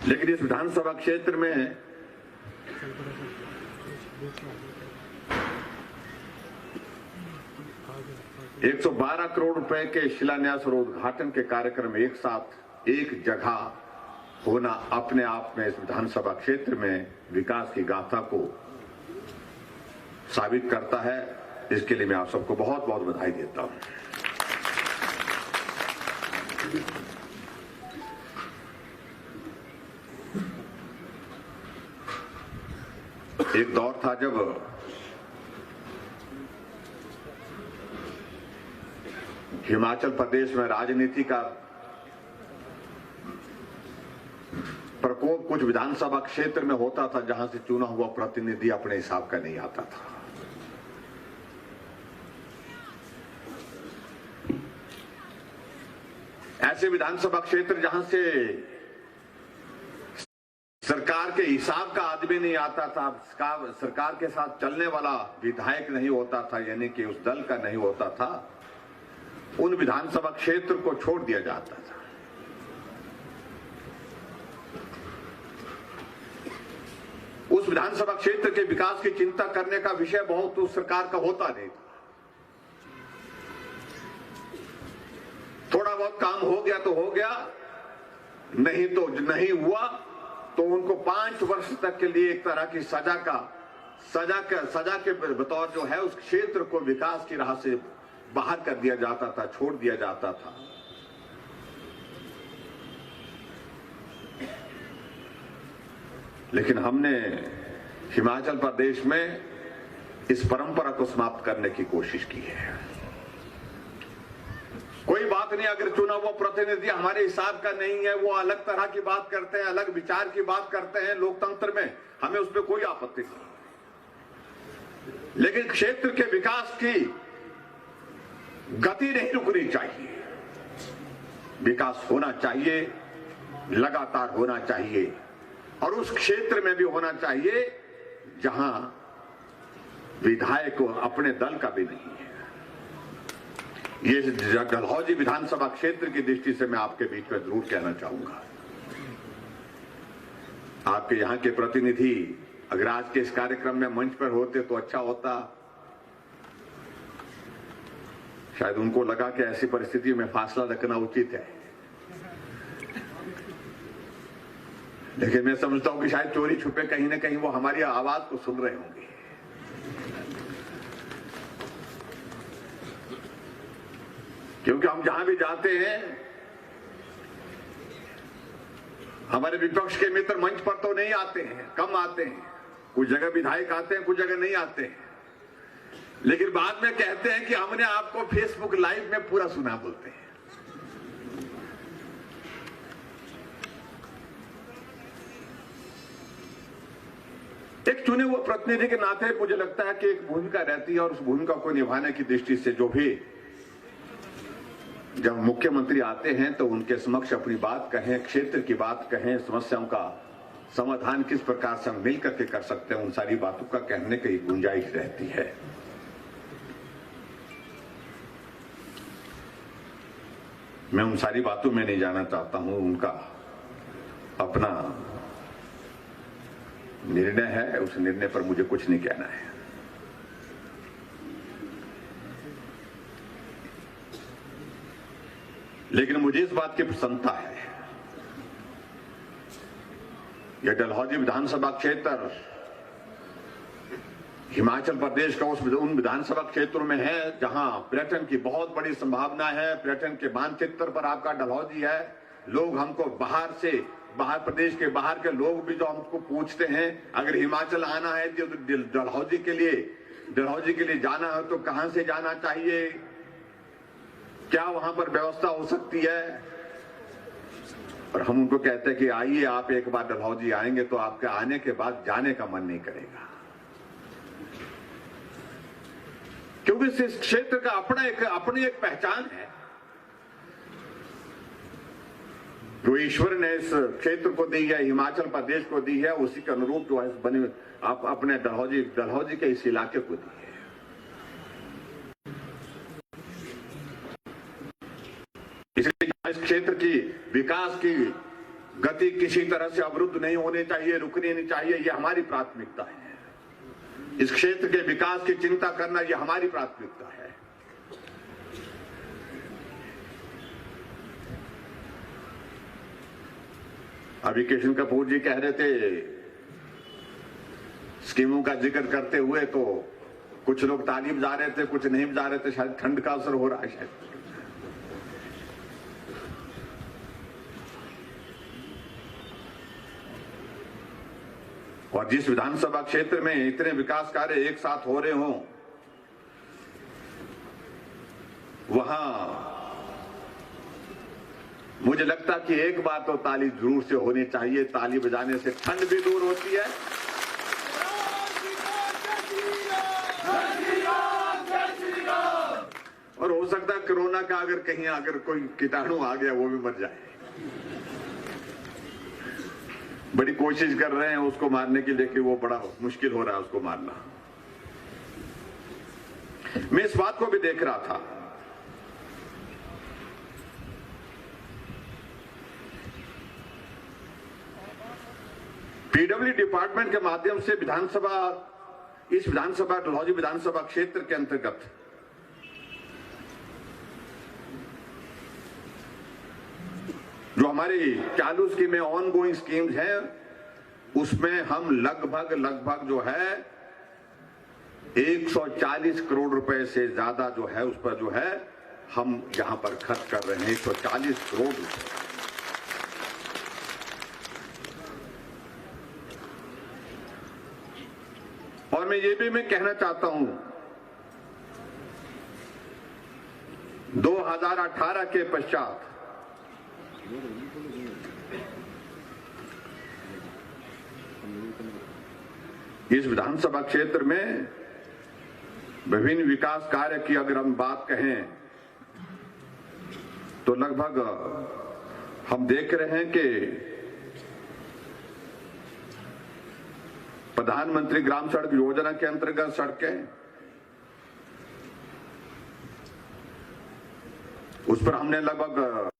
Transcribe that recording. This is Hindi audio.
लेकिन इस विधानसभा क्षेत्र में 112 करोड़ रुपए के शिलान्यास और उद्घाटन के कार्यक्रम एक साथ एक जगह होना अपने आप में इस विधानसभा क्षेत्र में विकास की गाथा को साबित करता है। इसके लिए मैं आप सबको बहुत बहुत बधाई देता हूं। एक दौर था जब हिमाचल प्रदेश में राजनीति का प्रकोप कुछ विधानसभा क्षेत्र में होता था जहां से चुना हुआ प्रतिनिधि अपने हिसाब का नहीं आता था। ऐसे विधानसभा क्षेत्र जहां से सरकार के हिसाब का आदमी नहीं आता था, सरकार के साथ चलने वाला विधायक नहीं होता था, यानी कि उस दल का नहीं होता था, उन विधानसभा क्षेत्र को छोड़ दिया जाता था। उस विधानसभा क्षेत्र के विकास की चिंता करने का विषय बहुत उस सरकार का होता नहीं था। थोड़ा बहुत काम हो गया तो हो गया, नहीं तो नहीं हुआ तो उनको 5 वर्ष तक के लिए एक तरह की सजा के बतौर जो है उस क्षेत्र को विकास की राह से बाहर कर दिया जाता था, छोड़ दिया जाता था। लेकिन हमने हिमाचल प्रदेश में इस परंपरा को समाप्त करने की कोशिश की है। कोई बात नहीं, अगर चुना हुआ प्रतिनिधि हमारे हिसाब का नहीं है, वो अलग तरह की बात करते हैं, अलग विचार की बात करते हैं लोकतंत्र में, हमें उसमें कोई आपत्ति नहीं। लेकिन क्षेत्र के विकास की गति नहीं रुकनी चाहिए। विकास होना चाहिए, लगातार होना चाहिए, और उस क्षेत्र में भी होना चाहिए जहां विधायक अपने दल का भी नहीं है। ये डलहौजी विधानसभा क्षेत्र की दृष्टि से मैं आपके बीच में जरूर कहना चाहूंगा। आपके यहां के प्रतिनिधि अगर आज के इस कार्यक्रम में मंच पर होते तो अच्छा होता। शायद उनको लगा कि ऐसी परिस्थिति में फासला रखना उचित है, लेकिन मैं समझता हूं कि शायद चोरी छुपे कहीं ना कहीं वो हमारी आवाज को सुन रहे होंगे। क्योंकि हम जहां भी जाते हैं, हमारे विपक्ष के मित्र मंच पर तो नहीं आते हैं, कम आते हैं। कुछ जगह विधायक आते हैं, कुछ जगह नहीं आते हैं, लेकिन बाद में कहते हैं कि हमने आपको फेसबुक लाइव में पूरा सुना, बोलते हैं। एक चुने हुए प्रतिनिधि के नाते मुझे लगता है कि एक भूमिका रहती है, और उस भूमिका को निभाने की दृष्टि से जो भी जब मुख्यमंत्री आते हैं तो उनके समक्ष अपनी बात कहें, क्षेत्र की बात कहें, समस्याओं का समाधान किस प्रकार से हम मिलकर के कर सकते हैं, उन सारी बातों का कहने की गुंजाइश रहती है। मैं उन सारी बातों में नहीं जाना चाहता हूं, उनका अपना निर्णय है, उस निर्णय पर मुझे कुछ नहीं कहना है। लेकिन मुझे इस बात की प्रसन्नता है, यह डलहौजी विधानसभा क्षेत्र हिमाचल प्रदेश का उन विधानसभा क्षेत्रों में है जहां पर्यटन की बहुत बड़ी संभावना है। पर्यटन के मानचित्र पर आपका डलहौजी है। लोग हमको बाहर प्रदेश के बाहर के लोग भी जो हमको पूछते हैं, अगर हिमाचल आना है तो डलहौजी के लिए जाना है तो कहां से जाना चाहिए, क्या वहां पर व्यवस्था हो सकती है। और हम उनको कहते हैं कि आइए, आप एक बार डलहौजी आएंगे तो आपके आने के बाद जाने का मन नहीं करेगा, क्योंकि इस क्षेत्र का अपनी एक पहचान है जो ईश्वर ने इस क्षेत्र को दी है, हिमाचल प्रदेश को दी है, उसी के अनुरूप जो है बने आप अपने डलहौजी के इस इलाके को दी है। इसलिए इस क्षेत्र की विकास की गति किसी तरह से अवरुद्ध नहीं होनी चाहिए, रुकनी नहीं चाहिए, ये हमारी प्राथमिकता है। इस क्षेत्र के विकास की चिंता करना ये हमारी प्राथमिकता है। अभी किशन कपूर जी कह रहे थे स्कीमों का जिक्र करते हुए, तो कुछ लोग ताली बजा रहे थे, कुछ नहीं बजा रहे थे, शायद ठंड का असर हो रहा है शायद। और जिस विधानसभा क्षेत्र में इतने विकास कार्य एक साथ हो रहे हों, वहां मुझे लगता कि एक बात तो ताली जरूर से होनी चाहिए। ताली बजाने से ठंड भी दूर होती है और हो सकता है कोरोना का अगर कहीं अगर कोई कीटाणु आ गया वो भी मर जाए। बड़ी कोशिश कर रहे हैं उसको मारने की, लेकिन वो बड़ा मुश्किल हो रहा है उसको मारना। मैं इस बात को भी देख रहा था, पीडब्ल्यू डिपार्टमेंट के माध्यम से इस विधानसभा डलहौजी विधानसभा क्षेत्र के अंतर्गत जो हमारी चालू स्कीमें, ऑन गोइंग स्कीम्स हैं, उसमें हम लगभग जो है 140 करोड़ रुपए से ज्यादा जो है उस पर जो है हम यहां पर खर्च कर रहे हैं। 140 करोड़ रुपए। और मैं ये भी कहना चाहता हूं, 2018 के पश्चात इस विधानसभा क्षेत्र में विभिन्न विकास कार्य की अगर हम बात कहें तो लगभग हम देख रहे हैं कि प्रधानमंत्री ग्राम सड़क योजना के अंतर्गत सड़कें, उस पर हमने लगभग